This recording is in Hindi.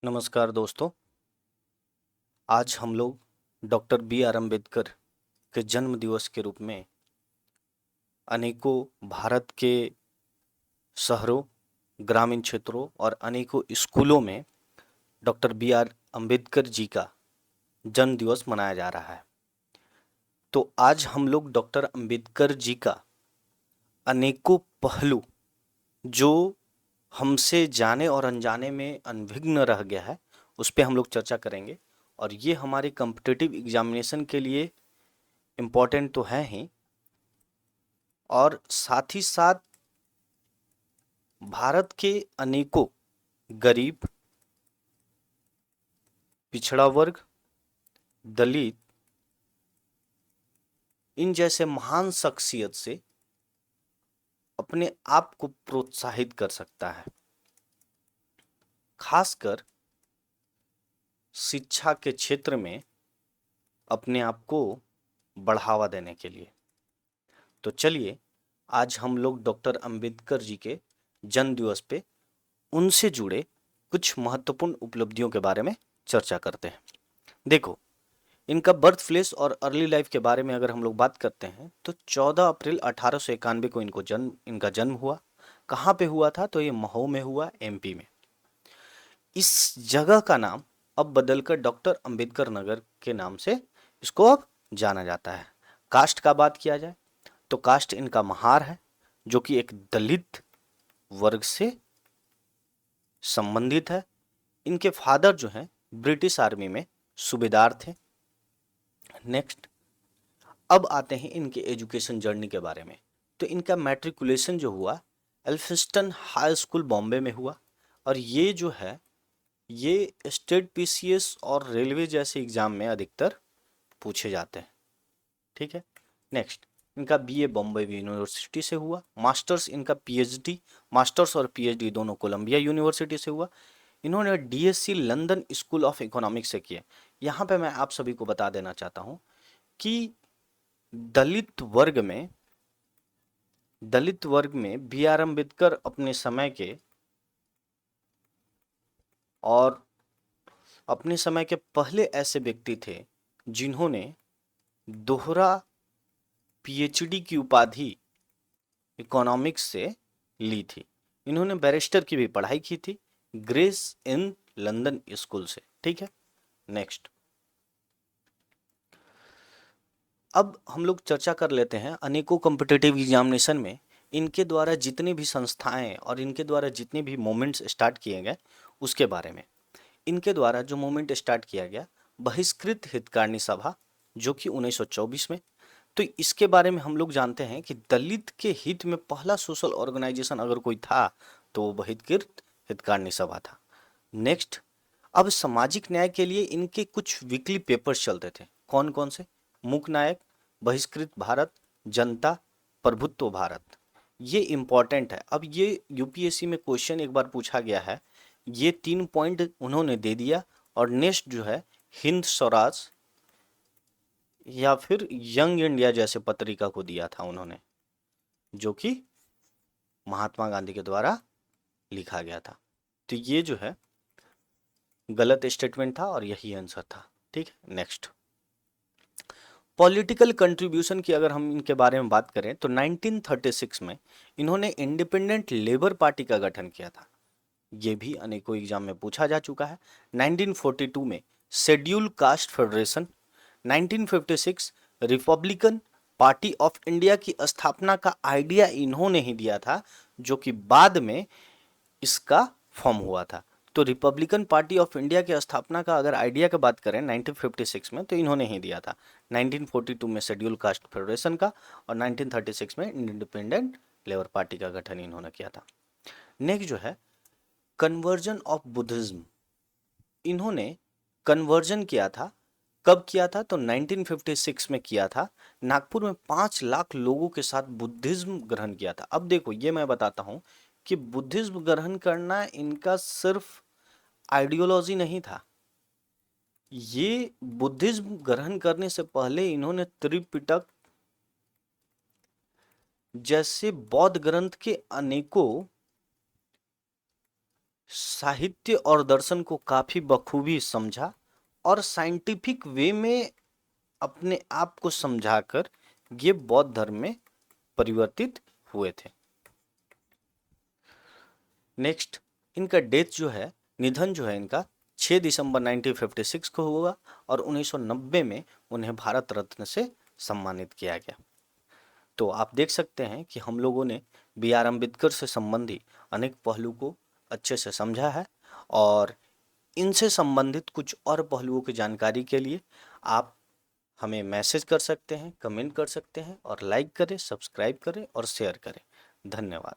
नमस्कार दोस्तों। आज हम लोग डॉक्टर बी आर अम्बेडकर के जन्म दिवस के रूप में अनेकों भारत के शहरों, ग्रामीण क्षेत्रों और अनेकों स्कूलों में doctor B are Ambedkar ji का जन्म दिवस मनाया जा रहा है। तो आज हम लोग डॉक्टर अम्बेडकर जी का अनेकों पहलू जो हमसे जाने और अनजाने में अनभिज्ञ रह गया है, उस पे हम लोग चर्चा करेंगे। और ये हमारे कॉम्पिटिटिव एग्जामिनेशन के लिए इम्पोर्टेंट तो है ही, और साथ ही साथ भारत के अनेकों गरीब, पिछड़ा वर्ग, दलित, इन जैसे महान शख्सियत से अपने आप को प्रोत्साहित कर सकता है, खासकर शिक्षा के क्षेत्र में अपने आप को बढ़ावा देने के लिए। तो चलिए, आज हम लोग डॉक्टर अंबेडकर जी के जन्म दिवस पे उनसे जुड़े कुछ महत्वपूर्ण उपलब्धियों के बारे में चर्चा करते हैं। देखो, इनका बर्थ प्लेस और अर्ली लाइफ के बारे में अगर हम लोग बात करते हैं तो 14 अप्रैल 1891 को इनका जन्म हुआ। कहाँ पे हुआ था? तो ये मऊ में हुआ, एमपी में। इस जगह का नाम अब बदलकर डॉक्टर अंबेडकर नगर के नाम से इसको अब जाना जाता है। कास्ट का बात किया जाए तो कास्ट इनका महार है, जो कि एक दलित वर्ग से संबंधित है। इनके फादर जो हैं ब्रिटिश आर्मी में सूबेदार थे। नेक्स्ट, अब आते हैं इनके एजुकेशन जर्नी के बारे में। तो इनका मैट्रिकुलेशन जो हुआ एल्फिंस्टन हाई स्कूल बॉम्बे में हुआ, और ये जो है ये स्टेट पीसीएस और रेलवे जैसे एग्जाम में अधिकतर पूछे जाते हैं। ठीक है। नेक्स्ट, इनका बीए बॉम्बे यूनिवर्सिटी से हुआ। मास्टर्स इनका पीएचडी, मास्टर्स और पीएचडी दोनों कोलंबिया यूनिवर्सिटी से हुआ। इन्होंने DSC London school of economics से किया। यहाँ पे मैं आप सभी को बता देना चाहता हूँ कि दलित वर्ग में बी आर अम्बेडकर अपने समय के और अपने समय के पहले ऐसे व्यक्ति थे जिन्होंने दोहरा पीएचडी की उपाधि इकोनॉमिक्स से ली थी। इन्होंने बैरिस्टर की भी पढ़ाई की थी ग्रेस इन लंदन स्कूल से। ठीक है। नेक्स्ट, अब हम लोग चर्चा कर लेते हैं अनेकों कॉम्पिटिटिव एग्जामिनेशन में इनके द्वारा जितनी भी संस्थाएं और इनके द्वारा जितने भी मूवमेंट्स स्टार्ट किए गए उसके बारे में। इनके द्वारा जो मूवमेंट स्टार्ट किया गया बहिष्कृत हितकारिणी सभा, जो कि 1924 में। तो इसके बारे में हम लोग जानते हैं कि दलित के हित में पहला सोशल ऑर्गेनाइजेशन अगर कोई था तो वो बहिष्कृत हितकारिणी सभा था। नेक्स्ट, अब सामाजिक न्याय के लिए इनके कुछ वीकली पेपर्स चलते थे। कौन कौन से? मूक नायक, बहिष्कृत भारत, जनता, प्रभुत्व भारत। ये इंपॉर्टेंट है। अब ये यूपीएससी में क्वेश्चन एक बार पूछा गया है, ये 3 पॉइंट उन्होंने दे दिया। और नेक्स्ट जो है हिंद स्वराज या फिर यंग इंडिया जैसे पत्रिका को दिया था उन्होंने, जो कि महात्मा गांधी के द्वारा लिखा गया था। तो ये जो है गलत स्टेटमेंट था और यही आंसर था। ठीक है। नेक्स्ट, पॉलिटिकल कंट्रीब्यूशन की अगर हम इनके बारे में बात करें तो 1936 में इन्होंने इंडिपेंडेंट लेबर पार्टी का गठन किया था। ये भी अनेकों एग्जाम में पूछा जा चुका है। 1942 में schedule caste federation, 1956 Republican party of India की स्थापना का आइडिया इन्होंने ही दिया था, जो कि बाद में इसका फॉर्म हुआ था। तो रिपब्लिकन पार्टी ऑफ इंडिया की स्थापना का अगर आइडिया की बात करें 1956 में तो इन्होंने ही दिया था। 1942 में शेड्यूल कास्ट फेडरेशन का और 1936 में इंडिपेंडेंट लेबर पार्टी का गठन इन्होंने किया था। नेक्स्ट जो है कन्वर्जन ऑफ बुद्धिज्म, इन्होंने कन्वर्जन किया था। कब किया था? तो 1956 में किया था। नागपुर में 5 लाख लोगों के साथ बुद्धिज्म ग्रहण किया था। अब देखो, ये मैं बताता हूं कि बुद्धिज्म ग्रहण करना इनका सिर्फ आइडियोलॉजी नहीं था। ये बुद्धिज्म ग्रहण करने से पहले इन्होंने त्रिपिटक जैसे बौद्ध ग्रंथ के अनेकों साहित्य और दर्शन को काफी बखूबी समझा और साइंटिफिक वे में अपने आप को समझाकर ये बौद्ध धर्म में परिवर्तित हुए थे। नेक्स्ट, इनका डेथ जो है, निधन जो है इनका 6 दिसंबर 1956 को हुआ और 1990 में उन्हें भारत रत्न से सम्मानित किया गया। तो आप देख सकते हैं कि हम लोगों ने बी आर अम्बेडकर से संबंधी अनेक पहलू को अच्छे से समझा है और इनसे संबंधित कुछ और पहलुओं की जानकारी के लिए आप हमें मैसेज कर सकते हैं, कमेंट कर सकते हैं और लाइक करें, सब्सक्राइब करें और शेयर करें। धन्यवाद।